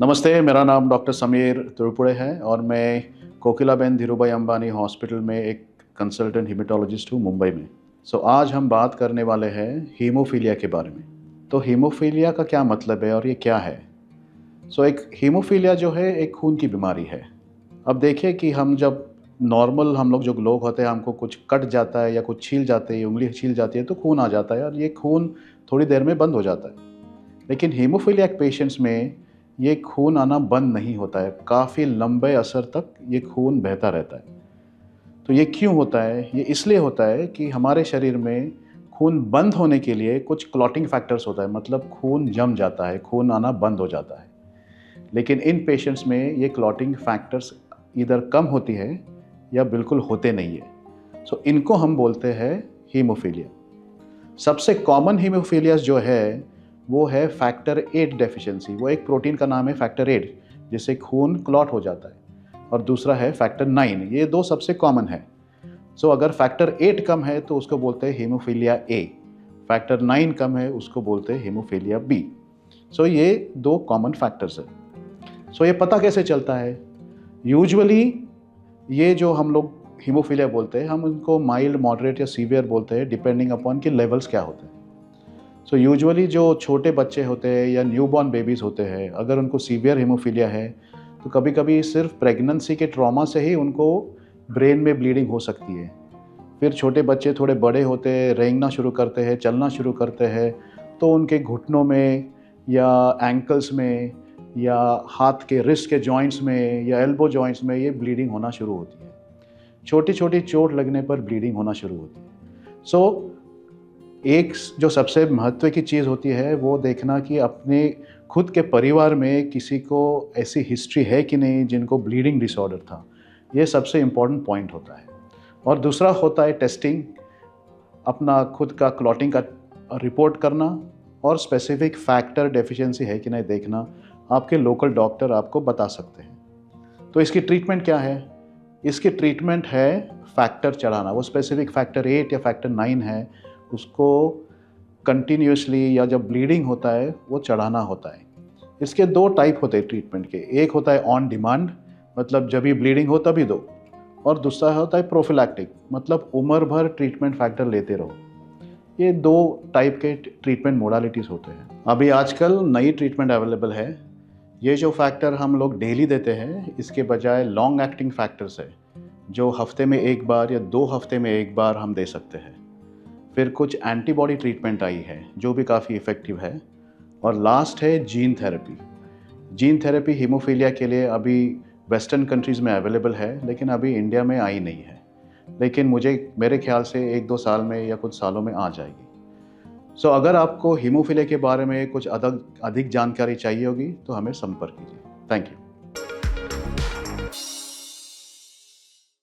नमस्ते, मेरा नाम डॉक्टर समीर त्रिपुरे है और मैं कोकिलाबेन धीरूभाई अंबानी हॉस्पिटल में एक कंसल्टेंट हीमेटोलॉजिस्ट हूँ मुंबई में। आज हम बात करने वाले हैं हीमोफीलिया के बारे में। तो हीमोफीलिया का क्या मतलब है और ये क्या है? एक हीमोफीलिया जो है एक खून की बीमारी है। अब देखिए कि हम जब नॉर्मल हम लोग होते हैं, हमको कुछ कट जाता है या कुछ छील जाते हैं, उंगली छील जाती है तो खून आ जाता है और ये खून थोड़ी देर में बंद हो जाता है। लेकिन हीमोफीलिया पेशेंट्स में ये खून आना बंद नहीं होता है, काफ़ी लंबे असर तक ये खून बहता रहता है। तो ये क्यों होता है? ये इसलिए होता है कि हमारे शरीर में खून बंद होने के लिए कुछ क्लॉटिंग फैक्टर्स होता है, मतलब खून जम जाता है, खून आना बंद हो जाता है। लेकिन इन पेशेंट्स में ये क्लॉटिंग फैक्टर्स इधर कम होती है या बिल्कुल होते नहीं है। इनको हम बोलते हैं हीमोफीलिया। सबसे कॉमन हीमोफीलिया जो है वो है फैक्टर 8 डेफिशिएंसी। वो एक प्रोटीन का नाम है फैक्टर 8, जिससे खून क्लॉट हो जाता है। और दूसरा है फैक्टर 9। ये दो सबसे कॉमन है। अगर फैक्टर 8 कम है तो उसको बोलते हैं हीमोफीलिया ए। फैक्टर 9 कम है उसको बोलते हैं हीमोफीलिया बी। ये दो कॉमन फैक्टर्स है। ये पता कैसे चलता है? यूजुअली ये जो हम लोग हीमोफीलिया बोलते हैं, हम उनको माइल्ड, मॉडरेट या सीवियर बोलते हैं, डिपेंडिंग अपॉन कि लेवल्स क्या होते हैं। यूजुअली जो छोटे बच्चे होते हैं या न्यूबॉर्न बेबीज़ होते हैं, अगर उनको सीवियर हीमोफीलिया है तो कभी-कभी सिर्फ प्रेगनेंसी के ट्रॉमा से ही उनको ब्रेन में ब्लीडिंग हो सकती है। फिर छोटे बच्चे थोड़े बड़े होते हैं, रेंगना शुरू करते हैं, चलना शुरू करते हैं, तो उनके घुटनों में या एंकल्स में या हाथ के रिस्ट के जॉइंट्स में या एल्बो जॉइंट्स में ये ब्लीडिंग होना शुरू होती है। छोटी-छोटी चोट लगने पर ब्लीडिंग होना शुरू होती है। एक जो सबसे महत्व की चीज़ होती है वो देखना कि अपने खुद के परिवार में किसी को ऐसी हिस्ट्री है कि नहीं जिनको ब्लीडिंग डिसऑर्डर था। ये सबसे इम्पोर्टेंट पॉइंट होता है। और दूसरा होता है टेस्टिंग, अपना खुद का क्लॉटिंग का रिपोर्ट करना और स्पेसिफिक फैक्टर डेफिशिएंसी है कि नहीं देखना। आपके लोकल डॉक्टर आपको बता सकते हैं। तो इसकी ट्रीटमेंट क्या है? इसकी ट्रीटमेंट है फैक्टर चढ़ाना। वो स्पेसिफिक फैक्टर 8 या फैक्टर 9 है, उसको कंटिन्यूअसली या जब ब्लीडिंग होता है वो चढ़ाना होता है। इसके दो टाइप होते हैं ट्रीटमेंट के। एक होता है ऑन डिमांड, मतलब जब भी ब्लीडिंग हो तभी दो। और दूसरा होता है प्रोफिलैक्टिक, मतलब उम्र भर ट्रीटमेंट फैक्टर लेते रहो। ये दो टाइप के ट्रीटमेंट मोडालिटीज़ होते हैं। अभी आजकल नई ट्रीटमेंट अवेलेबल है। ये जो फैक्टर हम लोग डेली देते हैं, इसके बजाय लॉन्ग एक्टिंग फैक्टर्स है, जो हफ्ते में एक बार या 2 हफ्ते में एक बार हम दे सकते हैं। फिर कुछ एंटीबॉडी ट्रीटमेंट आई है जो भी काफ़ी इफ़ेक्टिव है। और लास्ट है gene therapy. Gene therapy haemophilia के लिए अभी वेस्टर्न कंट्रीज़ में अवेलेबल है, लेकिन अभी इंडिया में आई नहीं है। लेकिन मेरे ख्याल से 1-2 साल में या कुछ सालों में आ जाएगी। अगर आपको हीमोफीलिया के बारे में कुछ अधिक जानकारी चाहिए होगी तो हमें संपर्क कीजिए। Thank you.